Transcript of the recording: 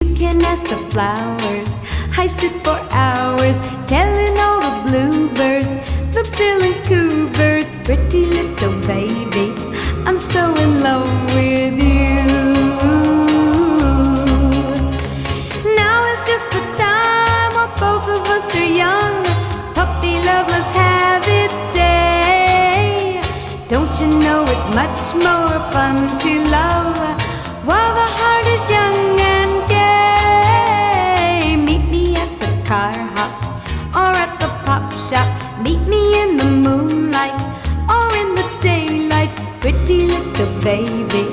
You can ask the flowers. I sit for hours telling all the bluebirds, the bill and coo birds, pretty little baby, I'm so in love with you. Now is just the time while both of us are young. Puppy love must have its day. Don't you know it's much more fun to love while the heart is young and gay? Meet me at the car hop or at the pop shop. Meet me in the moonlight or in the daylight, pretty little baby,